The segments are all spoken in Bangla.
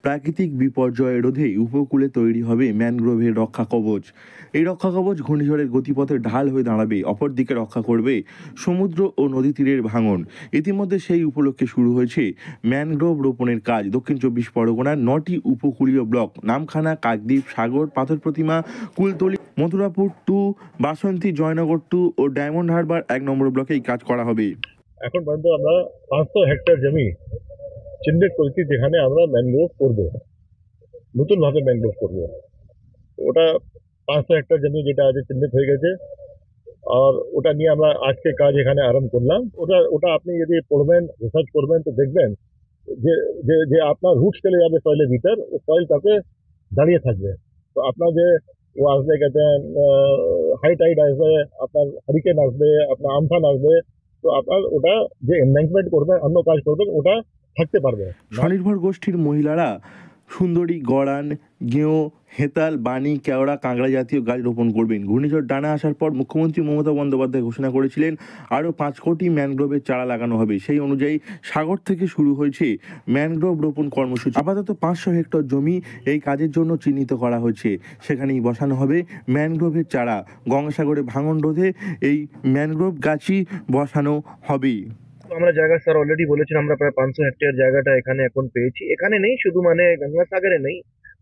প্রাকৃতিক বিপর্যয় রোধে উপকূলে তৈরি হবে ম্যানগ্রোভের রক্ষা কবচ। এই রক্ষা কবচ ঘূর্ণিঝড়ের গতিপথে ঢাল হয়ে দাঁড়াবে, অপরদিকে রক্ষা করবে সমুদ্র ও নদী তীরের ভাঙন। ইতিমধ্যে সেই উপলক্ষে শুরু হয়েছে ম্যানগ্রোভ রোপণের কাজ। দক্ষিণ 24 পরগনার 9টি উপকূলীয় ব্লক নামখানা, কাকদ্বীপ, সাগর, পাথর প্রতিমা, কুলতলি, মথুরাপুর 2, বাসন্তী, জয়নগর 2 ও ডায়মন্ড হারবার 1 নম্বর ব্লকে এই কাজ করা হবে। এখন পর্যন্ত আমরা 500 হেক্টর জমি চিহ্নিত করেছি যেখানে আমরা ম্যানগ্রোভ করব, নতুনভাবে ম্যানগ্রোভ করব। ওটা 500 হেক্টর জমি যেটা আছে চিহ্নিত হয়ে গেছে, আর ওটা নিয়ে আমরা আজকে কাজ এখানে আরম্ভ করলাম। ওটা আপনি যদি পড়বেন, রিসার্চ করবেন তো দেখবেন যে যে যে আপনার রুট চলে যাবে সয়েলের ভিতর, ও সয়েল তাতে দাঁড়িয়ে থাকবে। তো আপনার যে ও আসবে कहते हैं হাই টাইড আসবে, আপনার হারিকেন আসবে, আপনার আমফান আসবে, তো আপনার ওটা যে এনব্যাঙ্কমেন্ট করবেন, অন্য কাজ করবেন, ওটা থাকতে পারবে। স্বনির্ভর গোষ্ঠীর মহিলারা সুন্দরী, গড়ান, গেঁয়ো, হেতাল, বানি, কেওড়া, কাঁকড়া জাতীয় গাছ রোপণ করবেন। ঘূর্ণিঝড় ডানা আসার পর মুখ্যমন্ত্রী মমতা বন্দ্যোপাধ্যায় ঘোষণা করেছিলেন আরও 5 কোটি ম্যানগ্রোভের চারা লাগানো হবে। সেই অনুযায়ী সাগর থেকে শুরু হয়েছে ম্যানগ্রোভ রোপণ কর্মসূচি। আপাতত 500 হেক্টর জমি এই কাজের জন্য চিহ্নিত করা হয়েছে, সেখানেই বসানো হবে ম্যানগ্রোভের চারা। গঙ্গাসাগরে ভাঙন রোধে এই ম্যানগ্রোভ গাছই বসানো হবে। আমরা জায়গা স্যার অলরেডি বলেছেন, আমরা প্রায় 500 হেক্টর জায়গাটা এখানে এখন পেয়েছি। এখানে নেই শুধু, মানে গঙ্গাসাগরে নেই,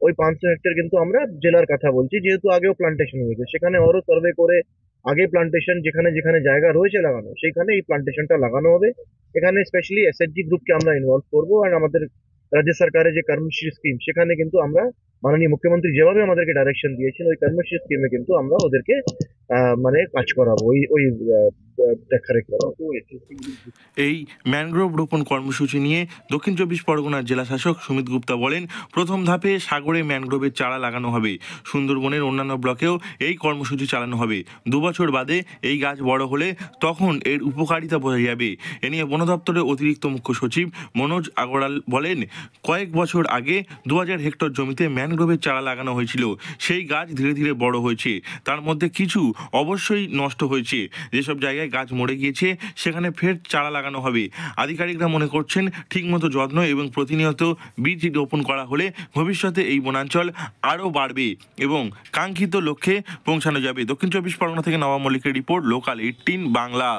ওই 500 হেক্টর কিন্তু আমরা জেলার কথা বলছি, যেহেতু আগেও প্লান্টেশন হয়েছে, সেখানে আরো সার্ভে করে আগে প্লান্টেশন যেখানে যেখানে জায়গা রয়েছে লাগানো, সেখানে এই প্লান্টেশনটা লাগানো হবে। এখানে স্পেশালি এসএইচজি গ্রুপকে আমরা ইনভলভ করবো, আর আমাদের রাজ্য সরকারের যে কর্মশ্রী স্কিম, সেখানে কিন্তু আমরা মাননীয় মুখ্যমন্ত্রী যেভাবে আমাদেরকে ডাইরেকশন দিয়েছেন, ওই কর্মশ্রী স্কিমে কিন্তু আমরা ওদেরকে মানে কাজ করাবো, ওই দেখারেখ করাবো। এই ম্যানগ্রোভ রোপণ কর্মসূচি নিয়ে দক্ষিণ 24 পরগনার জেলা শাসক সুমিত গুপ্তা বলেন, প্রথম ধাপে সাগরে ম্যানগ্রোভের চারা লাগানো হবে। সুন্দরবনের অন্যান্য ব্লকেও এই কর্মসূচি চালানো হবে। 2 বছর বাদে এই গাছ বড় হলে তখন এর উপকারিতা বোঝা যাবে। এ নিয়ে বন দপ্তরের অতিরিক্ত মুখ্য সচিব মনোজ আগরওয়াল বলেন, কয়েক বছর আগে 2000 হেক্টর জমিতে ম্যানগ্রোভের চারা লাগানো হয়েছিল। সেই গাছ ধীরে ধীরে বড় হয়েছে, তার মধ্যে কিছু অবশ্যই নষ্ট হয়েছে। যেসব জায়গায় গাছ মরে গিয়েছে সেখানে ফের চারা লাগানো হবে। আধিকারিকরা মনে করছেন, ঠিকমতো যত্ন এবং প্রতিনিয়ত বীজ রোপণ করা হলে ভবিষ্যতে এই বনাঞ্চল আরও বাড়বে এবং কাঙ্ক্ষিত লক্ষ্যে পৌঁছানো যাবে। দক্ষিণ 24 পরগনা থেকে নবাব মল্লিকের রিপোর্ট, লোকাল 18 বাংলা।